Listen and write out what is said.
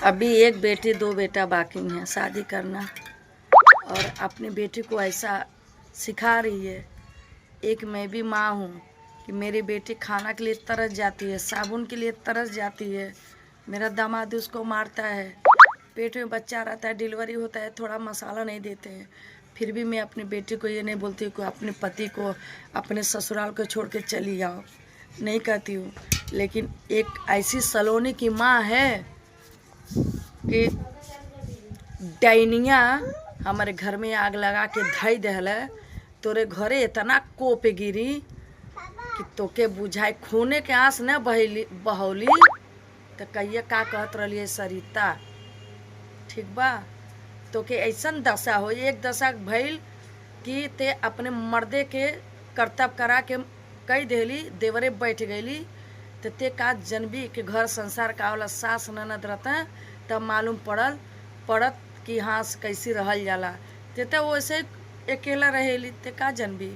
अभी एक बेटी दो बेटा बाकी है शादी करना, और अपनी बेटी को ऐसा सिखा रही है। एक मैं भी माँ हूँ कि मेरी बेटी खाना के लिए तरस जाती है, साबुन के लिए तरस जाती है। मेरा दामाद उसको मारता है, पेट में बच्चा रहता है, डिलीवरी होता है, थोड़ा मसाला नहीं देते हैं। फिर भी मैं अपनी बेटी को ये नहीं बोलती हूँ कि अपने पति को अपने ससुराल को छोड़ के चली जाओ, नहीं कहती हूँ। लेकिन एक ऐसी सलोनी की माँ है कि डायनिया हमारे घर में आग लगा के धई दहल, तोरे घरे इतना कोप गिरी कि तोके बुझाए खूने के आंस न बहौली तो कहिए का कहत रही सरिता, ठीक बा। तोके ऐसन दशा हो, एक दशा भइल कि ते अपने मर्दे के कर्तव्य करा के कही देली, देवरे बैठ गईली, तो ते का जनबी के घर संसार का वाला सास ननद रहता तब मालूम पड़त कि हाँ कैसी रहल जाला। ते तो वैसे अकेला रहेली, ते का जनबी।